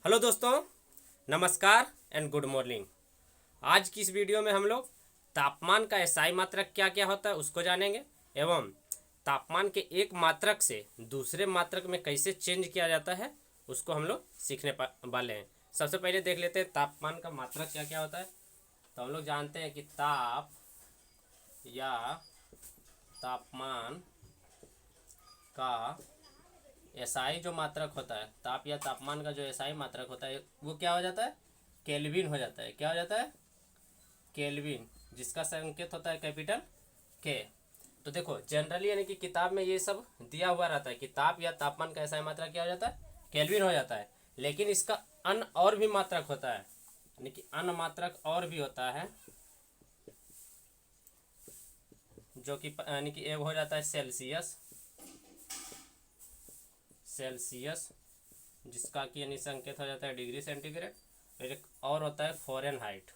Hello दोस्तों, नमस्कार and good morning. आज की इस वीडियो में हम लोग तापमान का एसआई मात्रक क्या क्या होता है उसको जानेंगे एवं तापमान के एक मात्रक से दूसरे मात्रक में कैसे चेंज किया जाता है उसको हम लोग सीखने वाले हैं। सबसे पहले देख लेते हैं तापमान का मात्रक क्या क्या होता है। तो हम लोग जानते हैं कि ताप या तापमान का एसआई जो मात्रक होता है, ताप या तापमान का जो एसआई मात्रक होता है वो क्या हो जाता है, केल्विन हो जाता है। क्या हो जाता है, केल्विन, जिसका संकेत होता है कैपिटल के। तो देखो जनरली यानी कि किताब में ये सब दिया हुआ रहता है कि ताप या तापमान का एसआई मात्रक क्या हो जाता है, केल्विन हो जाता है। लेकिन इसका अन्य और भी मात्रक होता है, यानी कि अन्य मात्रक और भी होता है जो कि यानी कि एक हो जाता है सेल्सियस, सेल्सियस जिसका कि यानी संकेत हो जाता है डिग्री सेंटीग्रेड। फिर एक और होता है फ़ारेनहाइट,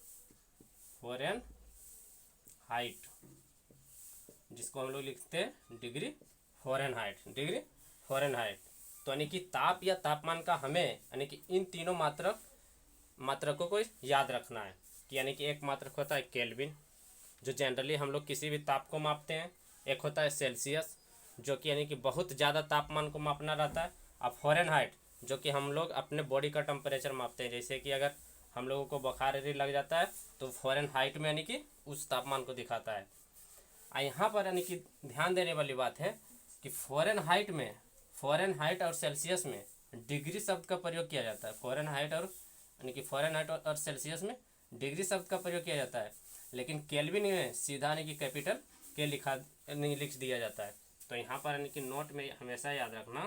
फ़ारेनहाइट जिसको हम लोग लिखते हैं डिग्री फ़ारेनहाइट, डिग्री फ़ारेनहाइट। तो यानी कि ताप या तापमान का हमें यानी कि इन तीनों मात्रकों को याद रखना है कि यानी कि एक मात्रक होता है केल्विन जो जनरली हम लोग किसी भी ताप को मापते हैं, एक होता है सेल्सियस जो कि यानी कि बहुत ज़्यादा तापमान को मापना रहता है, और फ़ारेनहाइट जो कि हम लोग अपने बॉडी का टेम्परेचर मापते हैं। जैसे कि अगर हम लोगों को बुखार यदि लग जाता है तो फ़ारेनहाइट में यानी कि उस तापमान को दिखाता है। यहाँ पर यानी कि ध्यान देने वाली बात है कि फ़ारेनहाइट और सेल्सियस में डिग्री शब्द का प्रयोग किया जाता है। फ़ारेनहाइट और यानी कि फ़ारेनहाइट और सेल्सियस में डिग्री शब्द का प्रयोग किया जाता है, लेकिन केल्विन में सीधा यानी कि कैपिटल के लिख दिया जाता है। तो यहाँ पर यानी कि नोट में हमेशा याद रखना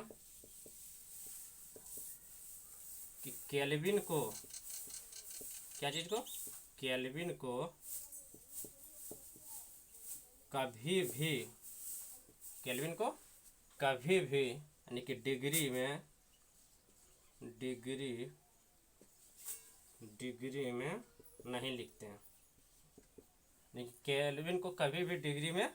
कि केल्विन को, क्या चीज़ को, केल्विन को कभी भी, केल्विन को कभी भी यानी कि डिग्री में नहीं लिखते हैं। यानी कि केल्विन को कभी भी डिग्री में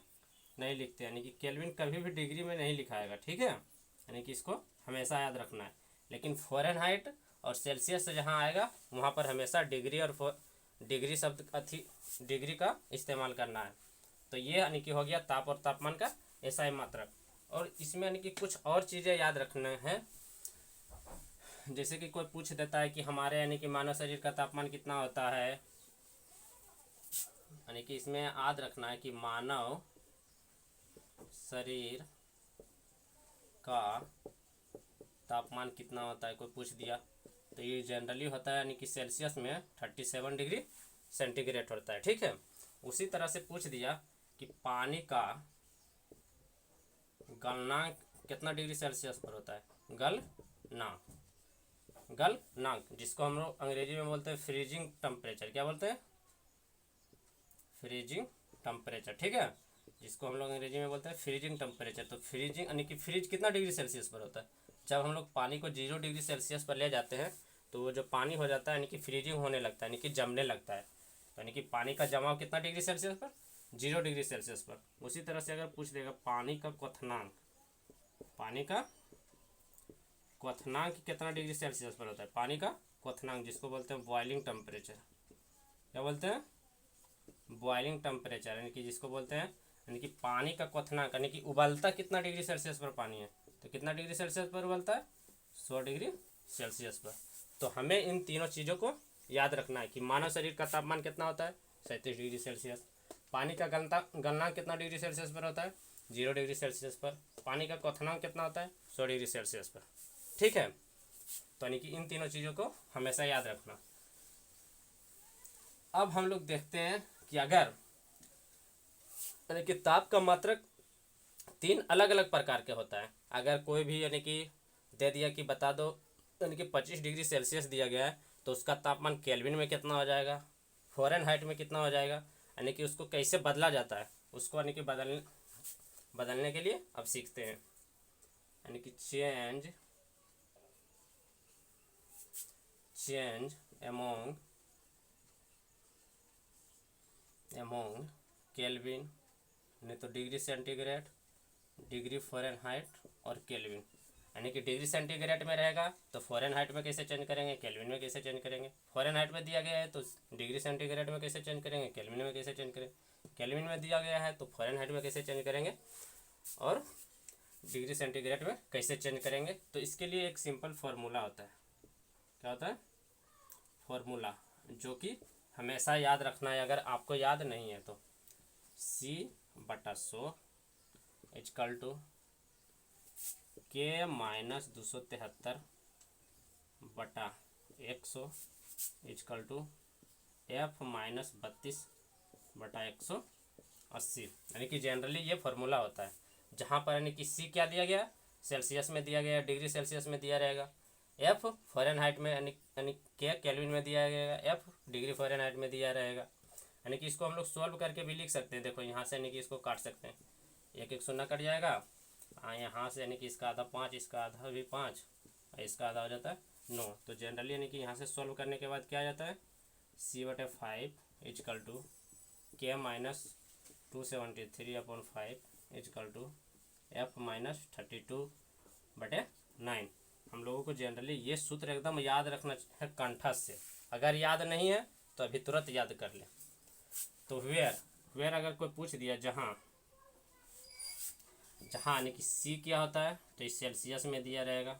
नहीं लिखते, यानी कि केल्विन कभी भी डिग्री में नहीं लिखाएगा, ठीक है। यानी कि इसको हमेशा याद रखना है। लेकिन फ़ारेनहाइट और सेल्सियस से जहाँ आएगा वहाँ पर हमेशा डिग्री और डिग्री शब्द डिग्री का इस्तेमाल करना है। तो ये यानी कि हो गया ताप और तापमान का एसआई मात्रक। और इसमें यानी कि कुछ और चीज़ें याद रखना है। जैसे कि कोई पूछ देता है कि हमारे यानी कि मानव शरीर का तापमान कितना होता है, यानी कि इसमें याद रखना है कि मानव शरीर का तापमान कितना होता है, कोई पूछ दिया तो ये जनरली होता है यानी कि सेल्सियस में 37 डिग्री सेंटीग्रेड होता है, ठीक है। उसी तरह से पूछ दिया कि पानी का गलनांक कितना डिग्री सेल्सियस पर होता है, गलनांक जिसको हम लोग अंग्रेजी में बोलते हैं फ्रीजिंग टेम्परेचर। क्या बोलते हैं, फ्रीजिंग टेम्परेचर, ठीक है, जिसको हम लोग अंग्रेजी में बोलते हैं फ्रीजिंग टेम्परेचर। तो फ्रीजिंग यानी कि फ्रीज कितना डिग्री सेल्सियस पर होता है, जब हम लोग पानी को 0 डिग्री सेल्सियस पर ले जाते हैं तो वो जो पानी हो जाता है यानी कि फ्रीजिंग होने लगता है, यानी कि जमने लगता है। तो यानी कि पानी का जमाव कितना डिग्री सेल्सियस पर, 0 डिग्री सेल्सियस पर। उसी तरह से अगर पूछ देगा पानी का क्वथनांक, पानी का क्वथनांक कितना डिग्री सेल्सियस पर होता है, पानी का क्वथनांक जिसको बोलते हैं बॉइलिंग टेम्परेचर। क्या बोलते हैं, बॉइलिंग टेम्परेचर, यानी कि जिसको बोलते हैं यानी कि पानी का क्वथनांक, यानी कि उबलता कितना डिग्री सेल्सियस पर पानी है, तो कितना डिग्री सेल्सियस पर उबलता है, 100 डिग्री सेल्सियस पर। तो हमें इन तीनों चीज़ों को याद रखना है कि मानव शरीर का तापमान कितना होता है, 37 डिग्री सेल्सियस। पानी का गलनांक कितना डिग्री सेल्सियस पर होता है, 0 डिग्री सेल्सियस पर। पानी का क्वथनांक कितना होता है, 100 डिग्री सेल्सियस पर, ठीक है। तो यानी कि इन तीनों चीज़ों को हमेशा याद रखना। अब हम लोग देखते हैं कि अगर यानी कि ताप का मात्रक 3 अलग अलग प्रकार के होता है। अगर कोई भी यानी कि दे दिया कि बता दो यानी कि 25 डिग्री सेल्सियस दिया गया है तो उसका तापमान केल्विन में कितना हो जाएगा, फ़ारेनहाइट में कितना हो जाएगा, यानी कि उसको कैसे बदला जाता है उसको यानी कि बदलने के लिए अब सीखते हैं। यानी कि चेंज एमोंग केल्विन, नहीं तो डिग्री सेंटीग्रेड, डिग्री फ़ारेनहाइट और केल्विन। यानी कि डिग्री सेंटीग्रेड में रहेगा तो फ़ारेनहाइट में कैसे चेंज करेंगे, केल्विन में कैसे चेंज करेंगे। फ़ारेनहाइट में दिया गया है तो डिग्री सेंटीग्रेड में कैसे चेंज करेंगे, केल्विन में कैसे चेंज करेंगे। केल्विन में दिया गया है तो फ़ारेनहाइट में कैसे चेंज करेंगे और डिग्री सेंटीग्रेड में कैसे चेंज करेंगे। तो इसके लिए एक सिंपल फार्मूला होता है। क्या होता है? फार्मूला, जो कि हमेशा याद रखना है। अगर आपको याद नहीं है तो C/100 is equal to K-273/100 is equal to F-32/180। यानी कि जनरली ये फार्मूला होता है, जहाँ पर यानी कि C क्या दिया गया, सेल्सियस में दिया गया, डिग्री सेल्सियस में दिया रहेगा। F फ़ारेनहाइट में यानी K केल्विन में दिया गया, F डिग्री फ़ारेनहाइट में दिया रहेगा। यानी कि इसको हम लोग सॉल्व करके भी लिख सकते हैं। देखो यहाँ से यानी कि इसको काट सकते हैं, एक एक शून्य कट जाएगा। यहाँ से यानी कि इसका आधा 5, इसका आधा भी 5, इसका आधा हो जाता है 9। तो जनरली यानी कि यहाँ से सॉल्व करने के बाद क्या आ जाता है, C/5 is equal to K-273/5 is equal to F-32/9। हम लोगों को जनरली ये सूत्र एकदम याद रखना है कंठस्थ से। अगर याद नहीं है तो अभी तुरंत याद कर ले। तो वेयर अगर कोई पूछ दिया जहाँ यानी कि C क्या होता है तो इस सेल्सियस में दिया रहेगा।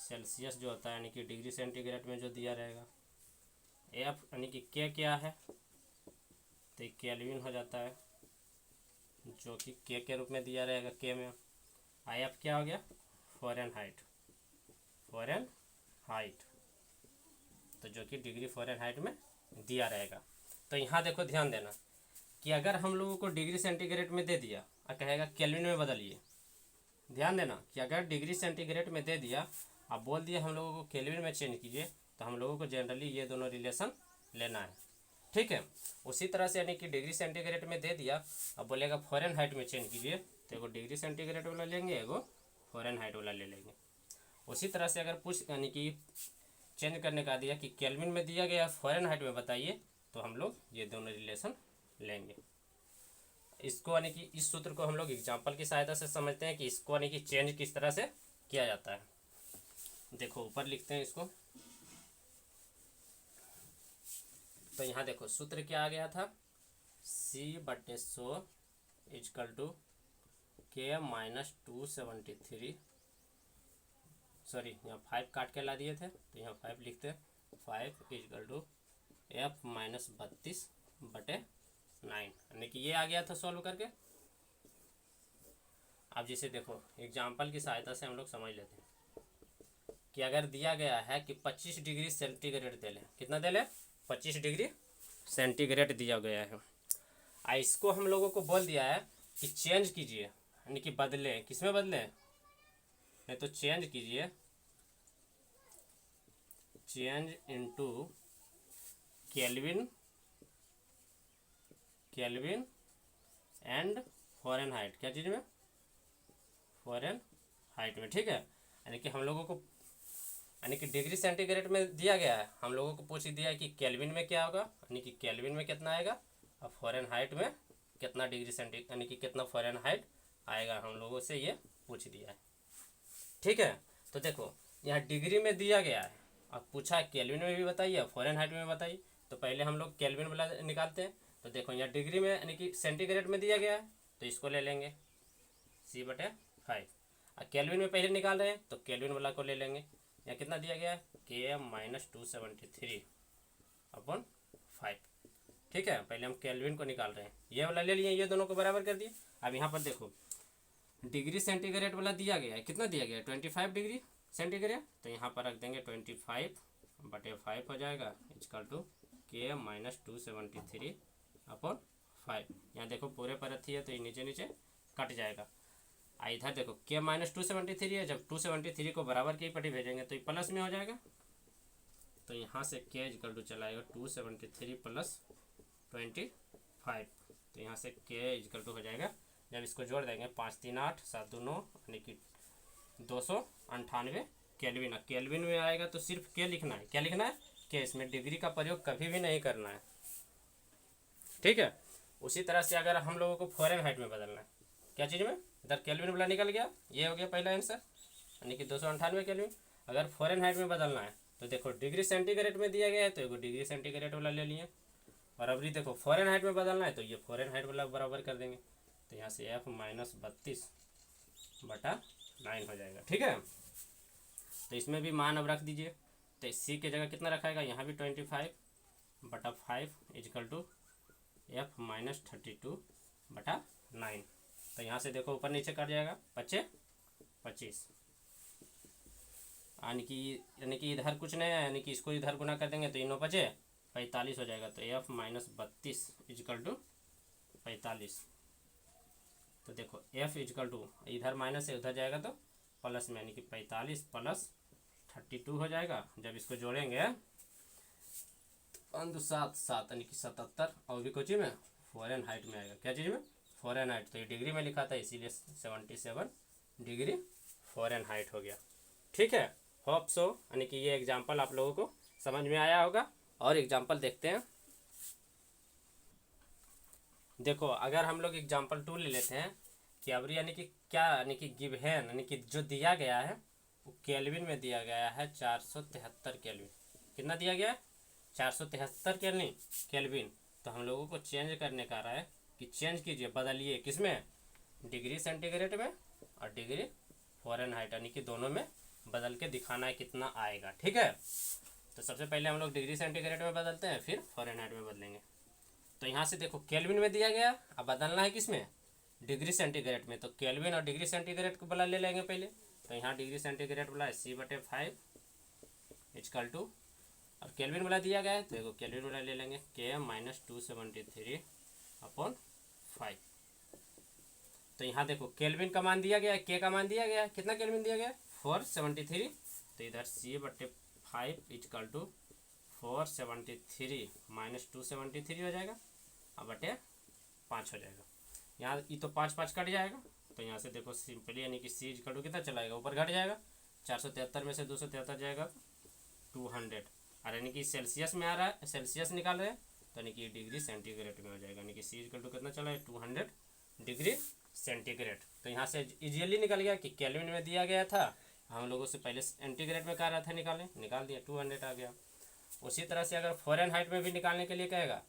सेल्सियस जो होता है यानी कि डिग्री सेंटीग्रेड में जो दिया रहेगा। F यानी कि K क्या है तो केल्विन हो जाता है, जो कि K के रूप में दिया रहेगा K में। F क्या हो गया, फ़ारेनहाइट तो जो कि डिग्री फ़ारेनहाइट में दिया रहेगा। तो यहाँ देखो ध्यान देना कि अगर हम लोगों को डिग्री सेंटीग्रेड में दे दिया और कहेगा केल्विन में बदलिए, ध्यान देना कि अगर डिग्री सेंटीग्रेड में दे दिया अब बोल दिया हम लोगों को केल्विन में चेंज कीजिए, तो हम लोगों को जनरली ये दोनों रिलेशन लेना है। ठीक है, उसी तरह से यानी कि डिग्री सेंटीग्रेड में दे दिया, अब बोलेगा फ़ारेनहाइट में चेंज कीजिए, तो एगो डिग्री सेंटीग्रेड वाला लेंगे, एगो फ़ारेनहाइट वाला ले लेंगे। उसी तरह से अगर पूछ यानी कि चेंज करने का दिया कि केल्विन में दिया गया फ़ारेनहाइट में बताइए, तो हम लोग ये दोनों रिलेशन लेंगे। इसको यानी कि इस सूत्र को हम लोग एग्जाम्पल की सहायता से समझते हैं कि इसको यानी कि चेंज किस तरह से किया जाता है। देखो ऊपर लिखते हैं इसको। तो यहाँ देखो सूत्र क्या आ गया था, C/100 is equal to K-273, sorry यहाँ 5 काट के ला दिए थे तो यहाँ 5 लिखते हैं, 5 इजकल टू F-32/9। यानी कि ये आ गया था सॉल्व करके। अब जैसे देखो एग्जाम्पल की सहायता से हम लोग समझ लेते हैं कि अगर दिया गया है कि 25 डिग्री सेंटीग्रेड दे लें, कितना दे लें, 25 डिग्री सेंटीग्रेड दिया गया है। इसको हम लोगों को बोल दिया है कि चेंज कीजिए, यानी कि बदलें, किसमें बदलें, नहीं तो चेंज कीजिए, change into kelvin and Fahrenheit. क्या चीज़ में, फ़ारेनहाइट में। ठीक है, यानी कि हम लोगों को यानी कि डिग्री सेंटीग्रेड में दिया गया है, हम लोगों को पूछ दिया है कि केल्विन में क्या होगा, यानी कि केल्विन में कितना आएगा और फ़ारेनहाइट में कितना डिग्री सेंटीग्रेड यानी कि कितना फ़ारेनहाइट आएगा, हम लोगों से ये पूछ दिया है। ठीक है, तो देखो यहाँ डिग्री में दिया गया है, अब पूछा केल्विन में भी बताइए फ़ारेनहाइट में बताइए, तो पहले हम लोग केल्विन वाला निकालते हैं। तो देखो यहाँ डिग्री में यानी कि सेंटीग्रेड में दिया गया है तो इसको ले लेंगे C/5, और केल्विन में पहले निकाल रहे हैं तो केल्विन वाला को ले लेंगे। यहाँ कितना दिया गया है, K-273/5। ठीक है, पहले हम केल्विन को निकाल रहे हैं, ये वाला ले लिए, ये दोनों को बराबर कर दिए। अब यहाँ पर देखो डिग्री सेंटीग्रेड वाला दिया गया है, कितना दिया गया है, 25 डिग्री सेंटीग्रेड, तो यहाँ पर रख देंगे 25/5 हो जाएगा इजकल टू K-273/5। यहाँ देखो पूरे पर अथी है तो ये नीचे नीचे कट जाएगा। इधर देखो K-273 है, जब 273 को बराबर की पट्टी भेजेंगे तो ये प्लस में हो जाएगा, तो यहाँ से K इजकल टू चलाएगा 273 + 25, तो यहाँ से K इजकल टू हो जाएगा, जब इसको जोड़ देंगे 5 3 8 7 2 9 यानी कि 298 केल्विन। केल्विन में आएगा तो सिर्फ K लिखना है, क्या लिखना है, K, इसमें डिग्री का प्रयोग कभी भी नहीं करना है। ठीक है, उसी तरह से अगर हम लोगों को फ़ारेनहाइट में बदलना है, क्या चीज़ में, इधर केल्विन वाला निकल गया, ये हो गया पहला आंसर, यानी कि 298 केल्विन। अगर फ़ारेनहाइट में बदलना है तो देखो डिग्री सेंटीग्रेड में दिया गया है तो एगो डिग्री सेंटीग्रेड वाला ले लिए, और अभी देखो फ़ारेनहाइट में बदलना है तो ये फ़ारेनहाइट वाला बराबर कर देंगे, तो यहाँ से F-32/9 हो जाएगा। ठीक है, तो इसमें भी मान अब रख दीजिए, तो सी की जगह कितना रखाएगा, यहाँ भी 25/5 इजकल टू F-32/9। तो यहाँ से देखो ऊपर नीचे कट जाएगा, 25 यानी कि इधर कुछ नहीं है, यानी कि इसको इधर गुना कर देंगे तो इनो 45 हो जाएगा, तो F-32 इजकल टू 45। तो देखो F इजकल टू इधर माइनस है उधर जाएगा तो प्लस में, यानी कि 45 प्लस 32 हो जाएगा। जब इसको जोड़ेंगे तो 7 यानी कि 77, और भी कुछ में फ़ारेनहाइट में आएगा, क्या चीज़ में, फ़ारेनहाइट। तो ये डिग्री में लिखा था इसीलिए 77 डिग्री फ़ारेनहाइट हो गया। ठीक है, होप सो, यानी कि ये एग्जाम्पल आप लोगों को समझ में आया होगा। और एग्जाम्पल देखते हैं। देखो अगर हम लोग एग्जाम्पल 2 ले लेते हैं कि अब यानी कि क्या, यानी कि गिवन यानी कि जो दिया गया है वो केल्विन में दिया गया है 473 केल्विन। कितना दिया गया है, 473 केल्विन। तो हम लोगों को चेंज करने का रहा है कि चेंज कीजिए, बदलिए किसमें, डिग्री सेंटीग्रेड में और डिग्री फ़ारेनहाइट, यानी कि दोनों में बदल के दिखाना है कितना आएगा। ठीक है, तो सबसे पहले हम लोग डिग्री सेंटीग्रेड में बदलते हैं, फिर फ़ारेनहाइट में बदलेंगे। तो यहाँ से देखो केल्विन में दिया गया, अब बदलना है किसमें, डिग्री सेंटीग्रेड में। तो केल्विन और डिग्री सेंटीग्रेड को वाला ले लेंगे पहले। तो यहाँ डिग्री सेंटीग्रेड वाला है C/5 इजकल टू, और केल्विन वाला दिया गया है तो देखो केल्विन वाला ले लेंगे K-273/5। तो यहाँ देखो केल्विन का मान दिया गया है, के का मान दिया गया है, कितना केल्विन दिया गया है, 473। तो इधर C/5 इजकल टू 473 - 273 हो जाएगा, अब बटे 5 हो जाएगा। यहाँ ये तो 5 कट जाएगा, तो यहाँ से देखो सिंपली यानी कि C इजकल टू कितना चलाएगा, ऊपर घट जाएगा, 473 में से 273 जाएगा 200, और यानी कि सेल्सियस में आ रहा है, सेल्सियस निकाल रहे हैं तो यानी कि डिग्री सेंटीग्रेड में हो जाएगा, यानी कि C इजकल टू कितना चला है, 200 डिग्री सेंटीग्रेड। तो यहाँ से इजीली निकल गया कि केल्विन में दिया गया था, हम लोगों से पहले सेंटीग्रेड में कह रहा था निकाल दिया, 200 आ गया। उसी तरह से अगर फ़ारेनहाइट में भी निकालने के लिए कहेगा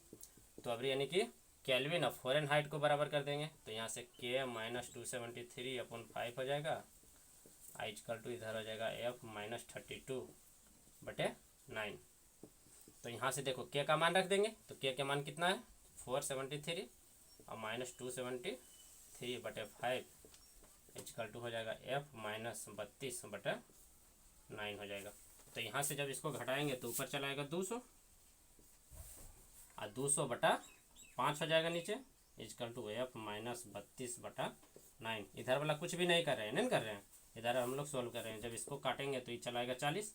तो अब यानी कि केल्विन और फ़ारेनहाइट को बराबर कर देंगे, तो यहाँ से K-273/5 हो जाएगा, आई इजकल टू इधर हो जाएगा F-32/9। तो यहाँ से देखो K का मान रख देंगे, तो K का मान कितना है, 473 और -273/5 इजकल टू हो जाएगा F-32/9 हो जाएगा। तो यहाँ से जब इसको घटाएंगे तो ऊपर चला आएगा 200 और 200/5 हो जाएगा नीचे, इजकल टू F-32/9। इधर वाला कुछ भी नहीं कर रहे हैं, नहीं कर रहे हैं, इधर हम लोग सोल्व कर रहे हैं। जब इसको काटेंगे तो ये चलाएगा 40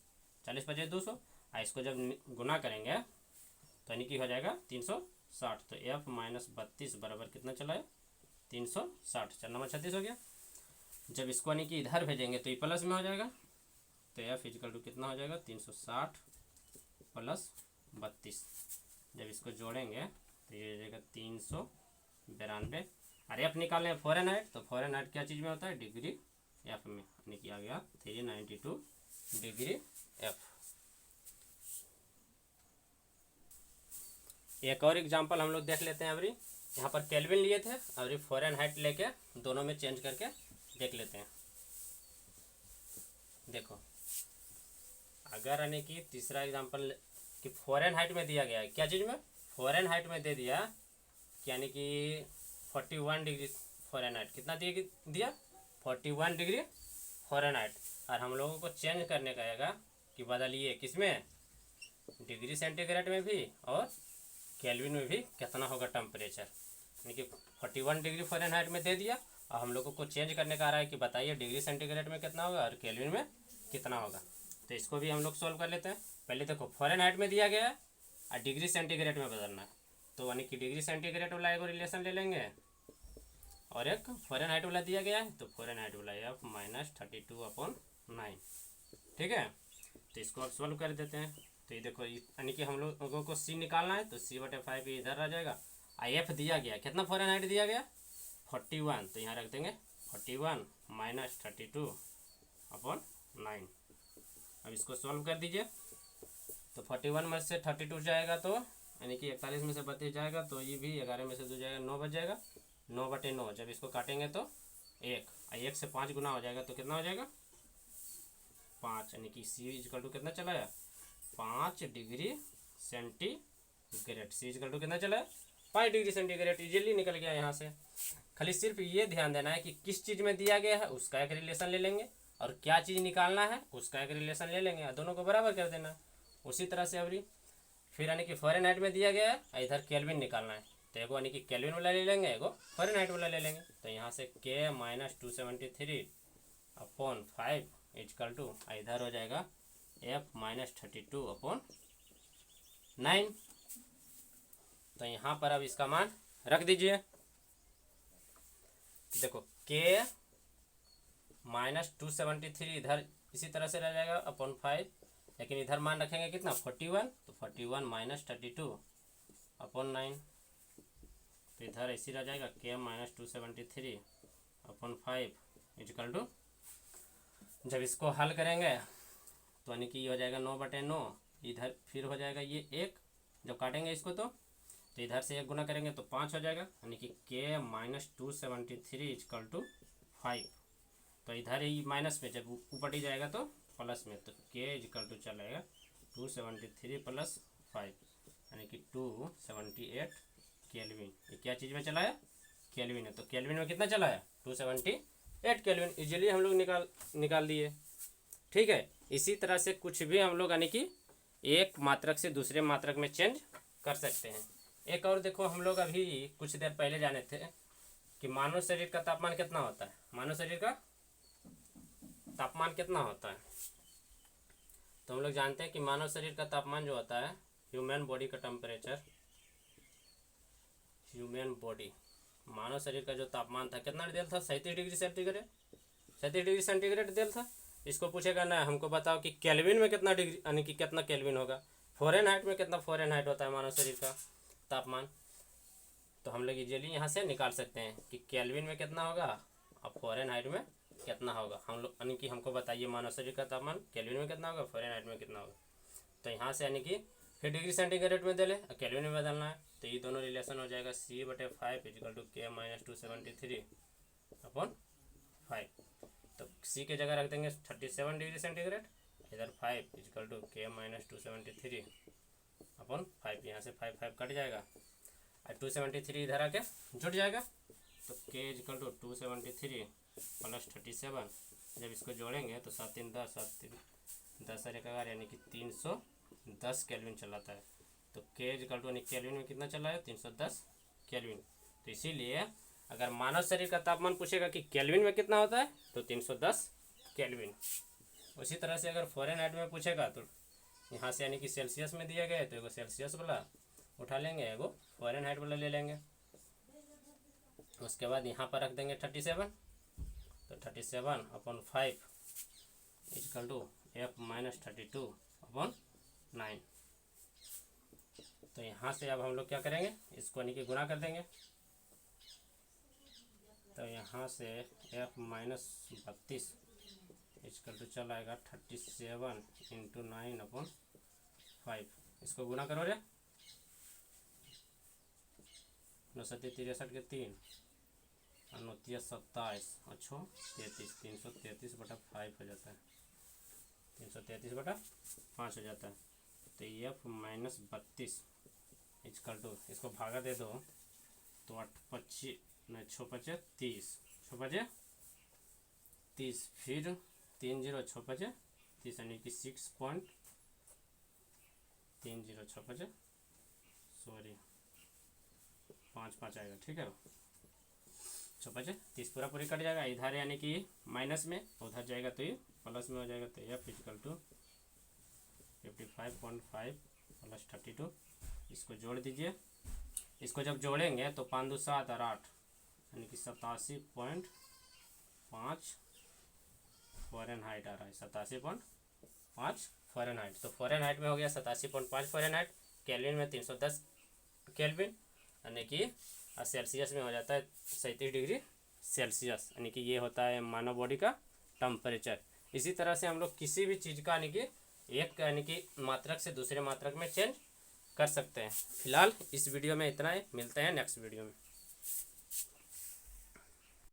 बचे 200, और इसको जब गुना करेंगे तो यानी कि हो जाएगा 360। तो F-32 बराबर कितना चला है, 360, 4×36 हो गया। जब इसको यानी कि इधर भेजेंगे तो ये प्लस में हो जाएगा, तो F इजकल टू कितना हो जाएगा, 360 + 32। जब इसको जोड़ेंगे तो ये हो जाएगा 392। और F निकालने हैं फ़ारेनहाइट, तो फ़ारेनहाइट क्या चीज़ में होता है, डिग्री F में, यानी कि आ गया 392 डिग्री F। एक और एग्जांपल हम लोग देख लेते हैं। अभी यहाँ पर केल्विन लिए थे, अभी फ़ारेनहाइट लेके दोनों में चेंज करके देख लेते हैं। देखो अगर यानी कि तीसरा एग्जांपल कि फ़ारेनहाइट में दिया गया है, क्या चीज़ में, फ़ारेनहाइट में दे दिया, यानी कि 41 डिग्री फ़ारेनहाइट, कितना दिया 41 डिग्री फ़ारेनहाइट। और हम लोगों को चेंज करने का आएगा कि बदलिए किसमें, डिग्री सेंटीग्रेड में भी और केल्विन में भी कितना होगा टेम्परेचर, यानी कि 41 डिग्री फ़ारेनहाइट में दे दिया, और हम लोगों को चेंज करने का आ रहा है कि बताइए डिग्री सेंटीग्रेड में कितना होगा और केल्विन में कितना होगा। तो इसको भी हम लोग सोल्व कर लेते हैं। पहले देखो फ़ारेनहाइट में दिया गया है और डिग्री सेंटीग्रेड में बदलना है, तो यानी कि डिग्री सेंटीग्रेड वाला एक रिलेशन ले लेंगे, और एक फ़ारेनहाइट वाला दिया गया है तो फ़ारेनहाइट वाला F-32/9। ठीक है, तो इसको अब सोल्व कर देते हैं। तो ये देखो यानी कि हम लोगों को C निकालना है, तो C/5 इधर आ जाएगा। F दिया गया कितना फ़ारेनहाइट दिया गया, 41, तो यहाँ रख देंगे 41 माइनस 32/9। अब इसको सॉल्व कर दीजिए। तो 41 में से 32 जाएगा तो यानी कि 41 में से 32 जाएगा तो ये भी 11 में से 2 जाएगा, 9 बच जाएगा। 9/9 जब इसको काटेंगे तो 1 से 5 गुना हो जाएगा तो कितना हो जाएगा 5, यानी कि सी इजकल टू कितना चला है 5 degree centigrade. C is equal to कितना चला है 5 डिग्री सेंटीग्रेड। इजीली निकल गया यहाँ से। खाली सिर्फ ये ध्यान देना है कि किस चीज़ में दिया गया है उसका एक रिलेशन ले लेंगे और क्या चीज़ निकालना है उसका एक रिलेशन ले लेंगे, दोनों को बराबर कर देना। उसी तरह से अभी फिर यानी कि फ़ारेनहाइट में दिया गया है, इधर केल्विन निकालना है तो एगो यानी कि केल्विन वाला ले लेंगे, एगो फ़ारेनहाइट वाला ले लेंगे। तो यहाँ से K - 273/5 इजकल टू इधर हो जाएगा F - 32/9। तो यहाँ पर अब इसका मान रख दीजिए। देखो K - 273 इधर इसी तरह से रह जाएगा /5, लेकिन इधर मान रखेंगे कितना 41, तो 41 - 32/9। तो इधर ऐसी रह जाएगा K - 273/5 इजकल टू, जब इसको हल करेंगे तो यानी कि ये हो जाएगा 9/9। इधर फिर हो जाएगा ये 1, जब काटेंगे इसको तो इधर से 1 गुना करेंगे तो 5 हो जाएगा, यानी कि K - 273 इजकल टू 5। तो इधर ही माइनस में जब ऊपर ही जाएगा तो प्लस में, तो K इजकल टू चलेगा 273 + 5 यानी कि 278 केल्विन। ये क्या चीज़ में चला है केल्विन है, तो केल्विन में कितना चला है 278 केल्विन। इजीली हम लोग निकाल दिए। ठीक है, इसी तरह से कुछ भी हम लोग यानी कि एक मात्रक से दूसरे मात्रक में चेंज कर सकते हैं। एक और देखो, हम लोग अभी कुछ देर पहले जाने थे कि मानव शरीर का तापमान कितना होता है। मानव शरीर का तापमान कितना होता है, तो हम लोग जानते हैं कि मानव शरीर का तापमान जो होता है, ह्यूमन बॉडी का टेम्परेचर, ह्यूमन बॉडी मानव शरीर का जो तापमान था कितना दिया था 37 डिग्री सेंटीग्रेड। 37 डिग्री सेंटीग्रेड दिया था। इसको पूछेगा ना हमको बताओ कि केल्विन में कितना डिग्री यानी कि कितना केल्विन होगा, फ़ारेनहाइट में कितना फ़ारेनहाइट होता है मानव शरीर का तापमान। तो हम लोग इजीली यहाँ से निकाल सकते हैं कि केल्विन में कितना होगा और फ़ारेनहाइट में कितना होगा। हम लोग यानी कि हमको बताइए मानव शरीर का तापमान केल्विन में कितना होगा, फ़ारेनहाइट में कितना होगा। तो यहाँ से यानी कि फिर डिग्री सेंटीग्रेड में दे ले और केल्विन में बदलना है, तो ये दोनों रिलेशन हो जाएगा C/5 इजकल टू K - 273/5। तो C के जगह रख देंगे 37 डिग्री सेंटीग्रेड, इधर 5 इजकल टू K - 273/5। यहाँ से 5 कट जाएगा और 273 इधर आके जुट जाएगा, तो K इजकल टू 273 + 37। जब इसको जोड़ेंगे तो 7 3 10 7 3 10 और 11 यानी कि 310 केल्विन चलाता है। तो K इजकल टू यानी केल्विन में कितना चला है 310 केल्विन। तो इसीलिए अगर मानव शरीर का तापमान पूछेगा कि केल्विन में कितना होता है तो 310 केल्विन। उसी तरह से अगर फ़ारेनहाइट में पूछेगा तो यहाँ से यानी कि सेल्सियस में दिया गया है तो एगो सेल्सियस वाला उठा लेंगे, एगो फ़ारेनहाइट वाला ले लेंगे। उसके बाद यहाँ पर रख देंगे 37, तो 37/5 इजकल टू F - 32/9। तो यहाँ से अब हम लोग क्या करेंगे, इसको यानी कि गुना कर देंगे। तो यहाँ से F - 32 इजकल टू चला आएगा 37 × 9/5। इसको गुना करो रे, 9 7 63 के 3 और 9 27 और 6 33, 333/5 हो जाता है, 333/5 हो जाता है। तो F - 32 इजकल टू इसको भागा दे दो तो 8 25 नहीं 6 5 30, 6 5 30, फिर 3 0 6 5 30 यानी कि 6.30 6 5 सॉरी 5 5 आएगा। ठीक है, 6 5 30 पूरा पूरी कट जाएगा। इधर यानी कि माइनस में, उधर जाएगा तो ये प्लस में हो जाएगा। तो F इजकल टू 55.5 + 32। इसको जोड़ दीजिए। इसको जब जोड़ेंगे तो 5 2 7 और 8 यानी कि 87.5 फ़ारेनहाइट आ रहा है, 87.5 फ़ारेनहाइट। तो फ़ारेनहाइट में हो गया 87.5 फ़ारेनहाइट, केल्विन में 310 केल्विन यानी कि सेल्सियस में हो जाता है 37 डिग्री सेल्सियस, यानी कि ये होता है मानव बॉडी का टेम्परेचर। इसी तरह से हम लोग किसी भी चीज़ का यानी कि एक यानी कि मात्रक से दूसरे मात्रक में चेंज कर सकते हैं। फिलहाल इस वीडियो में इतना ही, मिलते हैं नेक्स्ट वीडियो में।